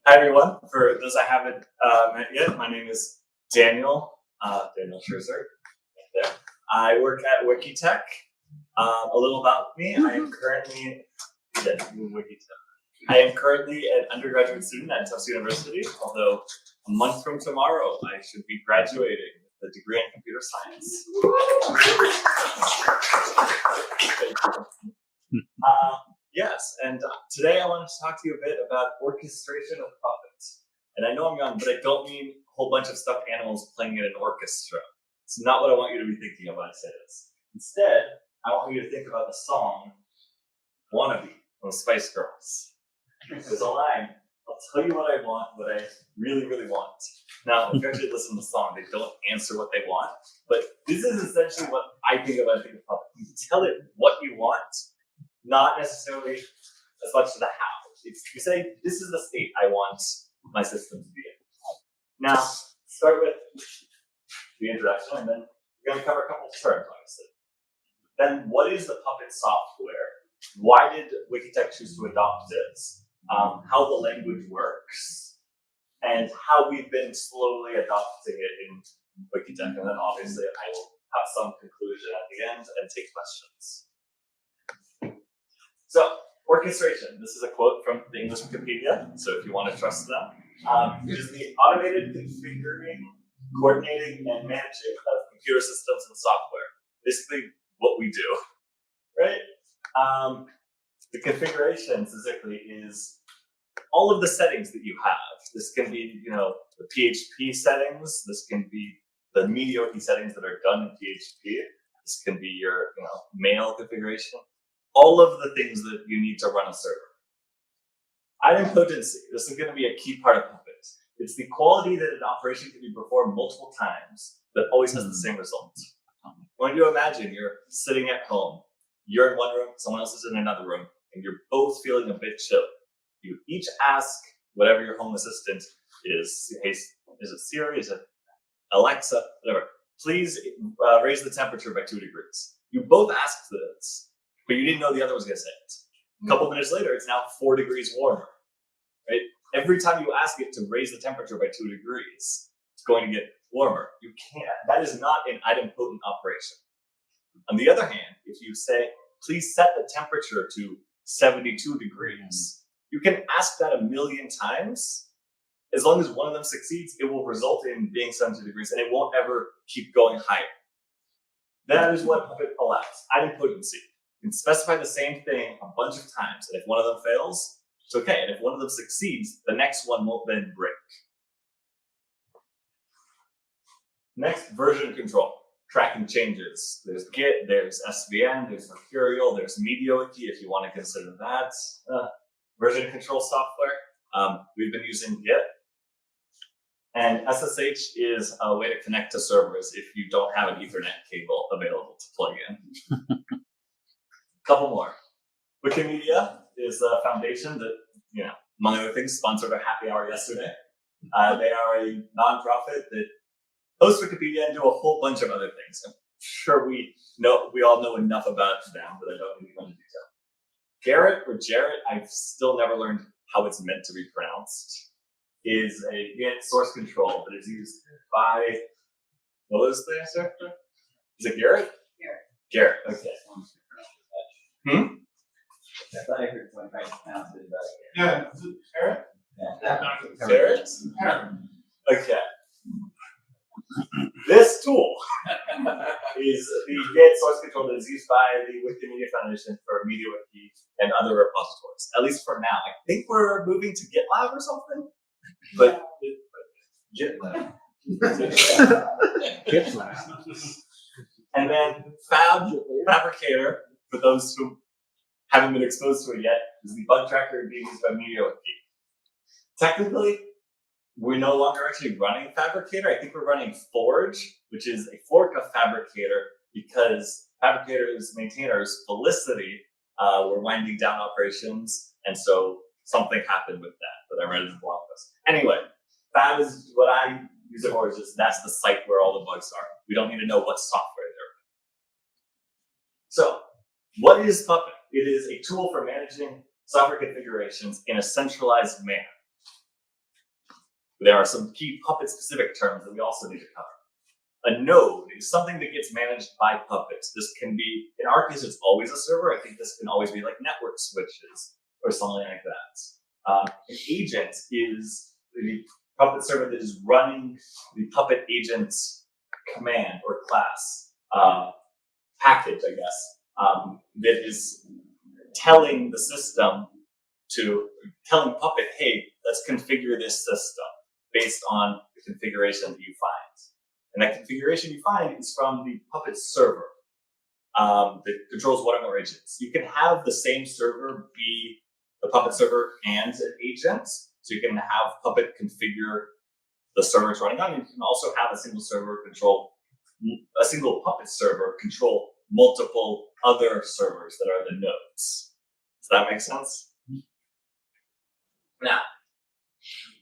Hi everyone. For those I haven't met yet, my name is Daniel. Daniel Scherzer. Right there. I work at WikiTech. A little about me: I am currently an undergraduate student at Tufts University. Although a month from tomorrow, I should be graduating with a degree in computer science. Yes, and today I wanted to talk to you a bit about orchestration of puppets. And I know I'm young, but I don't mean a whole bunch of stuffed animals playing in an orchestra. It's not what I want you to be thinking of when I say this. Instead, I want you to think about the song Wannabe from Spice Girls. There's a line, I'll tell you what I want, what I really, really want. Now, if you actually listen to the song, they don't answer what they want, but this is essentially what I think of when I think of puppet. You can tell it what you want, not necessarily as much to the how. You say, this is the state I want my system to be in. Now, start with the introduction, and then we're going to cover a couple of terms, obviously. Then, what is the Puppet software? Why did WikiTech choose to adopt it? How the language works, and how we've been slowly adopting it in WikiTech. And then, obviously, I will have some conclusion at the end and take questions. So, orchestration. This is a quote from the English Wikipedia, so if you want to trust them. It is the automated configuring, coordinating, and managing of computer systems and software. Basically, what we do, right? The configuration, specifically, is all of the settings that you have. This can be, the PHP settings. This can be the MediaWiki settings that are done in PHP. This can be your, mail configuration. All of the things that you need to run a server. Idempotency. This is going to be a key part of Puppet. It's the quality that an operation can be performed multiple times, but always has the same result. When you imagine you're sitting at home, you're in one room, someone else is in another room, and you're both feeling a bit chill. You each ask whatever your home assistant is. Hey, is it Siri? Is it Alexa? Whatever. Please raise the temperature by 2 degrees. You both asked this, but you didn't know the other was going to say it. A couple minutes later, it's now 4 degrees warmer, right? Every time you ask it to raise the temperature by 2 degrees, it's going to get warmer. You can't. That is not an idempotent operation. On the other hand, if you say, please set the temperature to 72 degrees, you can ask that a million times. As long as one of them succeeds, it will result in being 72 degrees, and it won't ever keep going higher. That is what Puppet allows, idempotency. You can specify the same thing a bunch of times, and if one of them fails, it's okay. And if one of them succeeds, the next one won't then break. Next, version control. Tracking changes. There's Git, there's SVN, there's Mercurial, there's MediaWiki, if you want to consider that version control software. We've been using Git. And SSH is a way to connect to servers if you don't have an Ethernet cable available to plug in. Couple more. Wikimedia is a foundation that, among other things, sponsored our happy hour yesterday. They are a nonprofit that hosts Wikipedia and do a whole bunch of other things. I'm sure we all know enough about them, but I don't need to go into detail. Garrett or Jarrett, I've still never learned how it's meant to be pronounced, is a Git source control that is used by, what was the answer? Is it Garrett? Garrett, okay. I thought I heard someone trying to pronounce it about it. Yeah, is it Garrett? Yeah. Garrett? Okay. This tool is the Git source control that is used by the Wikimedia Foundation for MediaWiki and other repositories, at least for now. I think we're moving to GitLab or something, but GitLab. GitLab. And then Fabricator, for those who haven't been exposed to it yet, is the bug tracker being used by MediaWiki. Technically, we're no longer actually running Fabricator. I think we're running Forge, which is a fork of Fabricator, because Fabricator's maintainers, Felicity, were winding down operations, and so something happened with that. But I read in the blog post. Anyway, Fab is what I use it for. Is just that's the site where all the bugs are. We don't need to know what software they're running. So, what is Puppet? It is a tool for managing software configurations in a centralized manner. there are some key Puppet-specific terms that we also need to cover. A node is something that gets managed by Puppets. This can be, in our case, it's always a server. I think this can always be like network switches or something like that. An agent is the Puppet server that is running the Puppet agent's command or class package, I guess, that is telling the system telling Puppet, hey, let's configure this system based on the configuration that you find. And that configuration you find is from the Puppet server that controls one or more agents. You can have the same server be the Puppet server and an agent. So you can have Puppet configure the server it's running on. You can also have a single Puppet server control multiple other servers that are the nodes. Does that make sense? Now,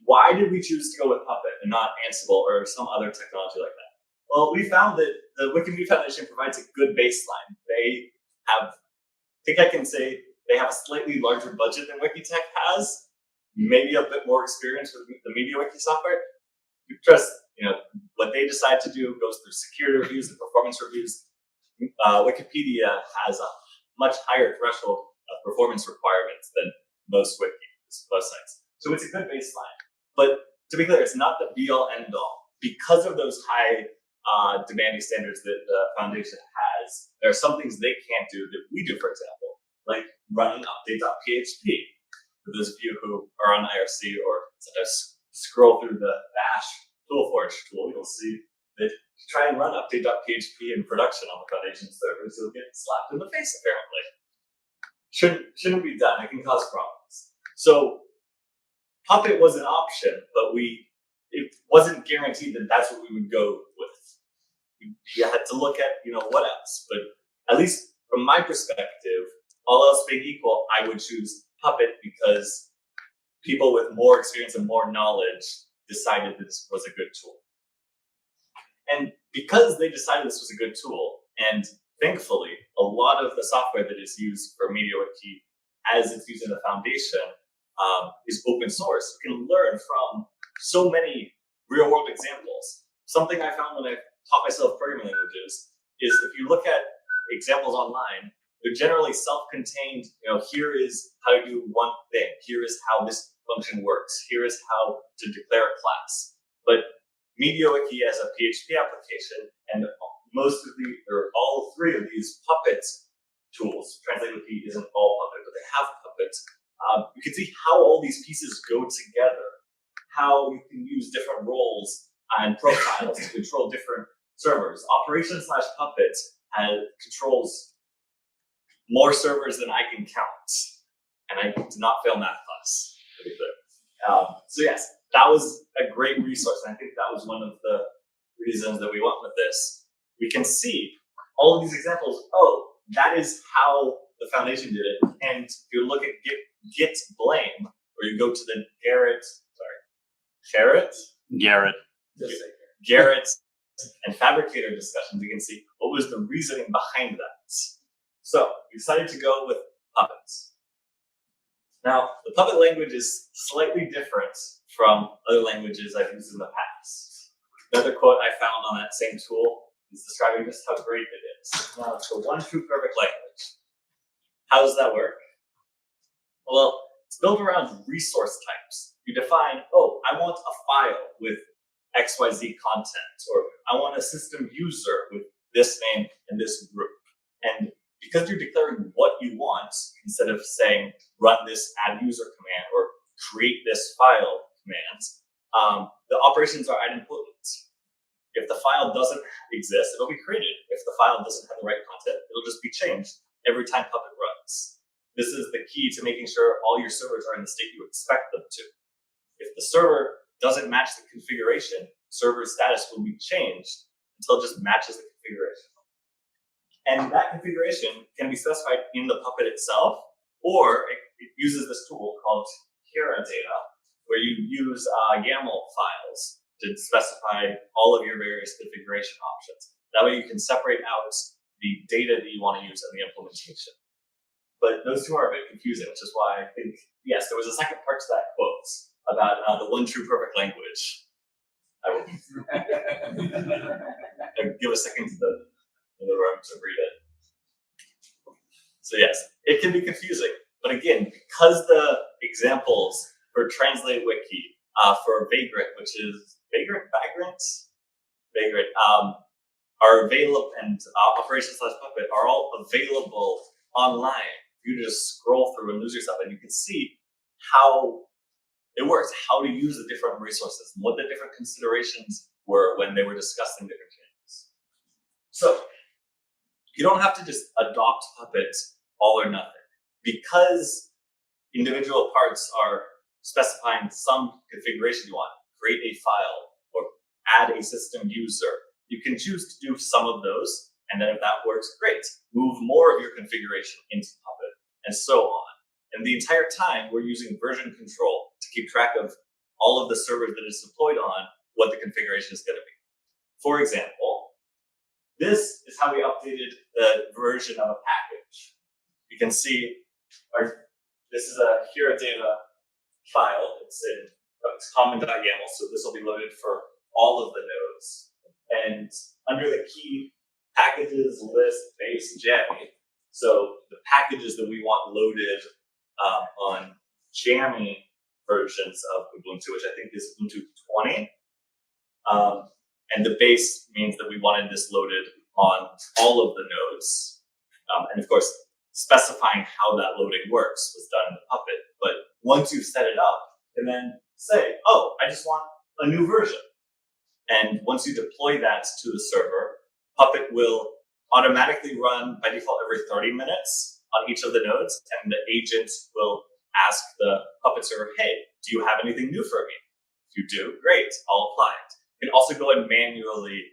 why did we choose to go with Puppet and not Ansible or some other technology like that? Well, we found that the Wikimedia Foundation provides a good baseline. They have, I think I can say, they have a slightly larger budget than Wikitech has, maybe a bit more experience with the MediaWiki software. We trust, what they decide to do goes through security reviews and performance reviews. Wikipedia has a much higher threshold of performance requirements than most sites. So it's a good baseline. But to be clear, it's not the be-all, end-all. Because of those high demanding standards that the foundation has, there are some things they can't do that we do, for example, like running update.php. For those of you who are on IRC or sometimes scroll through the Bash ToolForge tool, you'll see that to try and run update.php in production on the foundation servers, you'll get slapped in the face, apparently. Shouldn't be done. It can cause problems. So Puppet was an option, but it wasn't guaranteed that that's what we would go with. You had to look at, what else. But at least from my perspective, all else being equal, I would choose Puppet because people with more experience and more knowledge decided this was a good tool. And because they decided this was a good tool, and thankfully, a lot of the software that is used for MediaWiki as it's used in the foundation is open source. You can learn from so many real-world examples. Something I found when I taught myself programming languages is if you look at examples online, they're generally self-contained. Here is how to do one thing. Here is how this function works. Here is how to declare a class. But MediaWiki as a PHP application, and all three of these Puppet tools, TranslateWiki isn't all Puppet, but they have Puppets. You can see how all these pieces go together, how you can use different roles and profiles to control different servers. Operation/Puppet controls more servers than I can count, and I did not fail math class, to be clear. So yes, that was a great resource, and I think that was one of the reasons that we went with this. We can see all of these examples. Oh, that is how the foundation did it. And if you look at Git blame, or you go to the Garrett and Fabricator discussions, you can see what was the reasoning behind that. So we decided to go with Puppets. Now, the Puppet language is slightly different from other languages I've used in the past. Another quote I found on that same tool is describing just how great it is. Now, it's the one true perfect language. How does that work? Well, it's built around resource types. You define, I want a file with XYZ content, or I want a system user with this name and this group. And because you're declaring what you want, instead of saying run this add user command or create this file command, the operations are idempotent. If the file doesn't exist, it'll be created. If the file doesn't have the right content, it'll just be changed every time Puppet runs. This is the key to making sure all your servers are in the state you expect them to. If the server doesn't match the configuration, server status will be changed until it just matches the configuration. And that configuration can be specified in the Puppet itself, or it uses this tool called Data, where you use YAML files to specify all of your various configuration options. That way you can separate out the data that you want to use in the implementation. But those two are a bit confusing, which is why I think, yes, there was a second part to that quote. about the one true perfect language. I will give a second to the room to read it. So yes, it can be confusing, but again, because the examples for Translate Wiki, for Vagrant, which is Vagrant, are available, and Operation/Puppet are all available online. You just scroll through and lose yourself, and you can see how it works, how to use the different resources, and what the different considerations were when they were discussing different things. So you don't have to just adopt Puppet all or nothing. Because individual parts are specifying some configuration you want, create a file or add a system user. You can choose to do some of those, and then if that works, great. Move more of your configuration into Puppet, and so on. And the entire time, we're using version control to keep track of all of the servers that it's deployed on, what the configuration is going to be. For example, this is how we updated the version of a package. You can see this is a Hira data file. It's common.yaml, so this will be loaded for all of the nodes. And under the key packages, list, base, Jammy, so the packages that we want loaded on Jammy versions of Ubuntu, which I think is Ubuntu 20. And the base means that we wanted this loaded on all of the nodes. And of course, specifying how that loading works was done in the Puppet. But once you've set it up, you can then say, oh, I just want a new version. And once you deploy that to the server, Puppet will automatically run by default every 30 minutes on each of the nodes. And the agent will ask the Puppet server, hey, do you have anything new for me? If you do, great, I'll apply it. You can also go and manually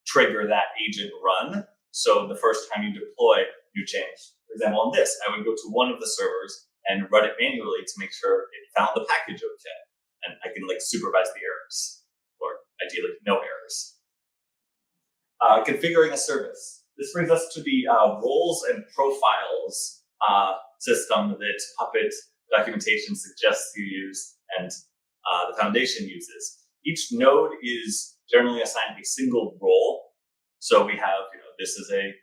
trigger that agent run. So the first time you deploy, you change. For example, on this, I would go to one of the servers and run it manually to make sure it found the package okay. And I can supervise the errors, or ideally no errors. Configuring a service. This brings us to the roles and profiles system that Puppet documentation suggests you use and the foundation uses. Each node is generally assigned a single role. So we have, this is a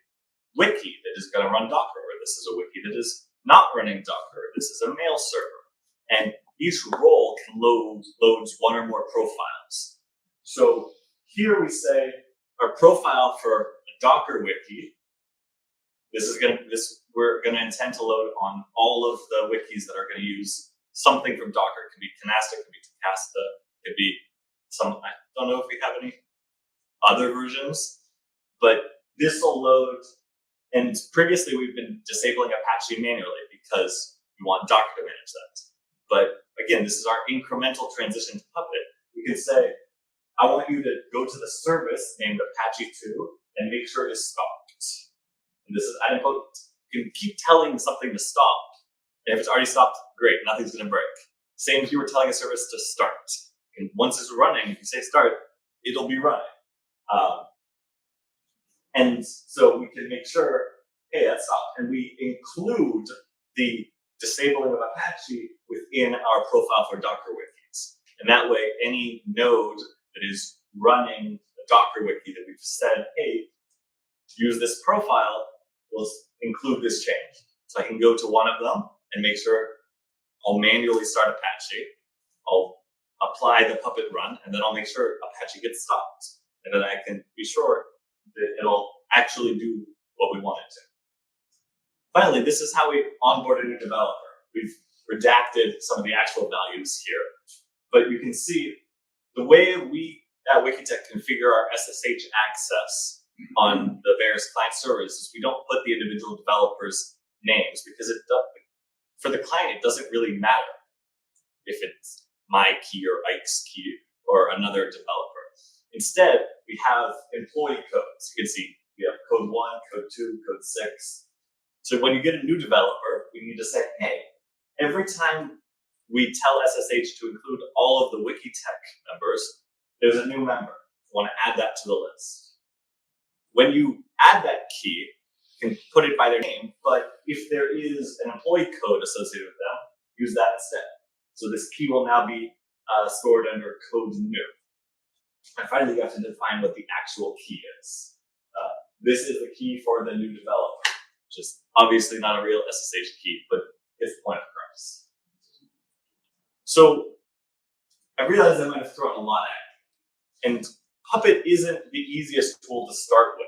wiki that is going to run Docker, or this is a wiki that is not running Docker, or this is a mail server. And each role can loads one or more profiles. So here we say our profile for a Docker wiki, we're going to intend to load on all of the wikis that are going to use something from Docker. It could be Canasta, it could be Takasta, it could be I don't know if we have any other versions, but this will load. And previously we've been disabling Apache manually because we want Docker to manage that. But again, this is our incremental transition to Puppet. We can say, I want you to go to the service named Apache 2 and make sure it is stopped. And this is idempotent. You can keep telling something to stop. And if it's already stopped, great, nothing's going to break. Same if you were telling a service to start. And once it's running, if you say start, it'll be running. And so we can make sure, hey, that's stopped. And we include the disabling of Apache within our profile for Docker wikis. And that way, any node that is running a Docker wiki that we've said, hey, use this profile, will include this change. So I can go to one of them and make sure I'll manually start Apache. I'll apply the Puppet run, and then I'll make sure Apache gets stopped. And then I can be sure that it'll actually do what we want it to. Finally, this is how we onboard a new developer. We've redacted some of the actual values here, but you can see the way we at Wikitech configure our SSH access on the various client servers is we don't put the individual developers' names because for the client, it doesn't really matter if it's my key or Ike's key or another developer. Instead, we have employee codes. You can see we have code 1, code 2, code 6. So when you get a new developer, we need to say, hey, every time we tell SSH to include all of the Wikitech members, there's a new member. We want to add that to the list. When you add that key, you can put it by their name, but if there is an employee code associated with them, use that instead. So this key will now be stored under code new. And finally, you have to define what the actual key is. This is the key for the new developer, which is obviously not a real SSH key, but it's the point across. So I realize I might have thrown a lot at you. And Puppet isn't the easiest tool to start with,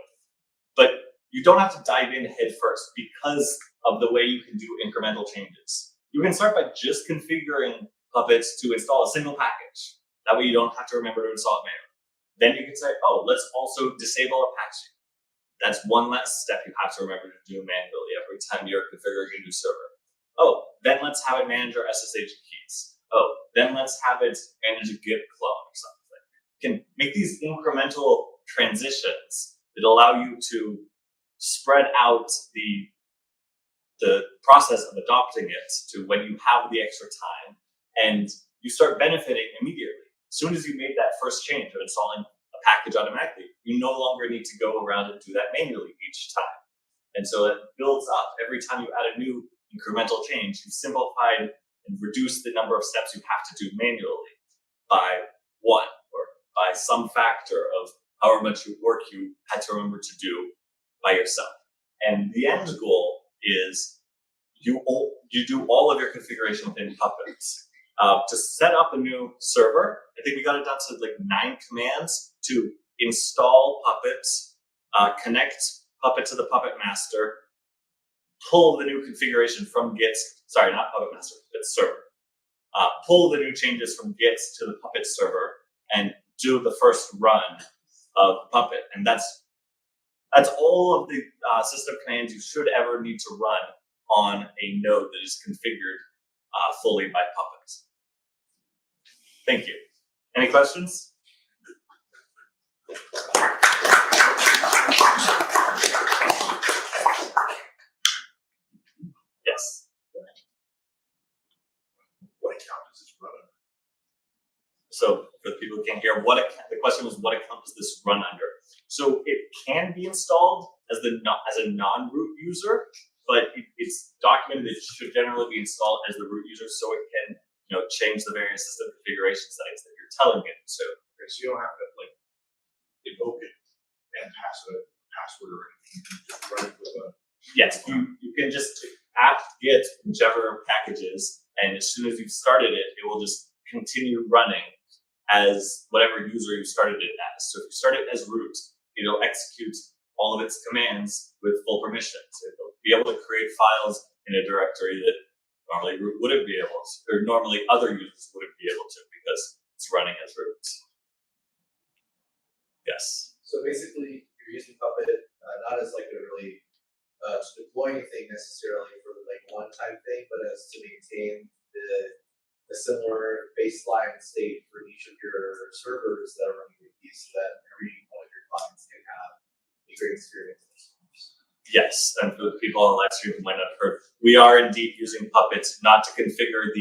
but you don't have to dive in head first because of the way you can do incremental changes. You can start by just configuring Puppets to install a single package. That way you don't have to remember to install it manually. Then you can say, oh, let's also disable Apache. That's one less step you have to remember to do manually every time you're configuring a new server. Oh, then let's have it manage our SSH keys. Oh, then let's have it manage a Git clone or something. You can make these incremental transitions that allow you to spread out the process of adopting it to when you have the extra time, and you start benefiting immediately. As soon as you made that first change of installing a package automatically, you no longer need to go around and do that manually each time. And so it builds up. Every time you add a new incremental change, you've simplified and reduced the number of steps you have to do manually by one, or by some factor of however much work you had to remember to do by yourself. And the end goal is you do all of your configuration within Puppet. To set up a new server, I think we got it down to like 9 commands to install Puppet, connect Puppet to the Puppet master, pull the new configuration from Git, sorry, not Puppet master, but server. Pull the new changes from Git to the Puppet server and do the first run of Puppet. And that's all of the system commands you should ever need to run on a node that is configured fully by Puppet. Thank you. Any questions? Yes. What account does this run under? So for the people who can't hear, the question was, what account does this run under? So it can be installed as a non-root user, but it's documented that it should generally be installed as the root user, so it can change the various system configuration settings that you're telling it to. Okay, so you don't have to invoke it and pass a password or anything. You just run it with a. Yes, you can just apt-get whichever packages, and as soon as you've started it, it will just continue running as whatever user you started it as. So if you start it as root, it'll execute all of its commands with full permissions. It'll be able to create files in a directory that normally root wouldn't be able to, or normally other users wouldn't be able to, because it's running as root. Yes. So basically, you're using Puppet not as like a really deploying thing necessarily for like one-time thing, but as to maintain the similar baseline state for each of your servers that are running wikis, so that every one of your clients can have a great experience. Yes, and for the people on the live stream who might not have heard, we are indeed using Puppet not to configure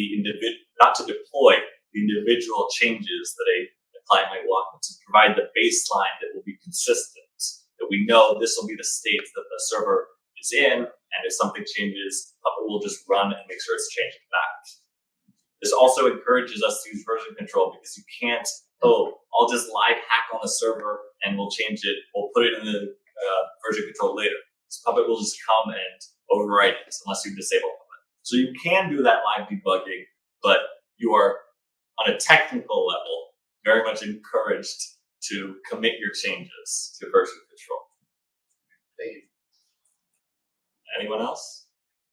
not to deploy the individual changes that a client might want, but to provide the baseline that will be consistent, that we know this will be the state that the server is in, and if something changes, Puppet will just run and make sure it's changing back. This also encourages us to use version control, because you can't, I'll just live hack on a server and we'll change it, we'll put it in the version control later. So Puppet will just come and overwrite it unless you disable Puppet. So you can do that live debugging, but you are, on a technical level, very much encouraged to commit your changes to version control. Thank you. Anyone else?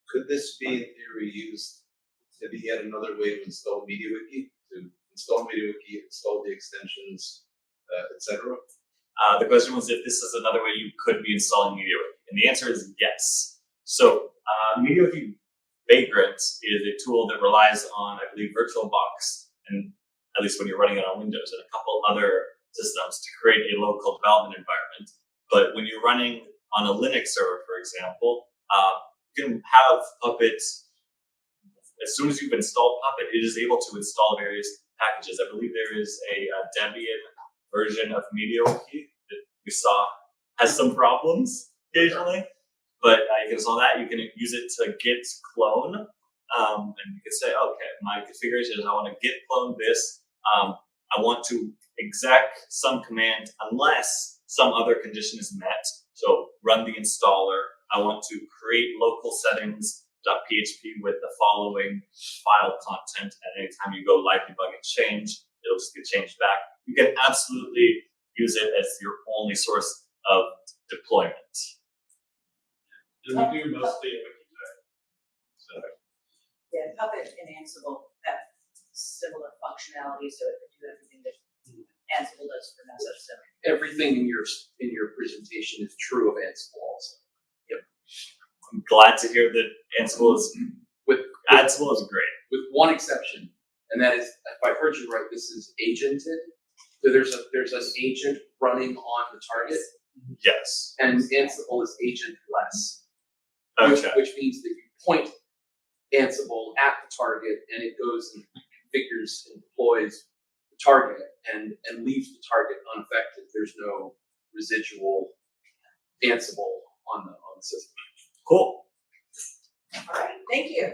Could this be, in theory, used to be yet another way to install MediaWiki? To install MediaWiki, install the extensions, etc.? The question was if this is another way you could be installing MediaWiki, and the answer is yes. So MediaWiki Vagrant is a tool that relies on, I believe, VirtualBox, and at least when you're running it on Windows, and a couple other systems to create a local development environment. But when you're running on a Linux server, for example, you can have Puppet. As soon as you've installed Puppet, it is able to install various packages. I believe there is a Debian version of MediaWiki that we saw has some problems occasionally, but you can install that. You can use it to git clone and you could say, okay, my configuration is I want to git clone this. I want to exec some command unless some other condition is met. So run the installer. I want to create local settings.php with the following file content. And anytime you go live debug and change, it'll just get changed back. You can absolutely use it as your only source of deployment. And we do mostly a wiki design. So Yeah, Puppet and Ansible have similar functionality, so it can do everything that Ansible does for Mesa. So Everything in your presentation is true of Ansible also. I'm glad to hear that Ansible is Ansible is great. with one exception, and that is, if I heard you right, this is agented. So there's an agent running on the target, Yes. and Ansible is agentless. Okay. Which means that you point Ansible at the target, and it goes and configures and deploys the target, and leaves the target unaffected. There's no residual Ansible on the system. Cool. all right, thank you.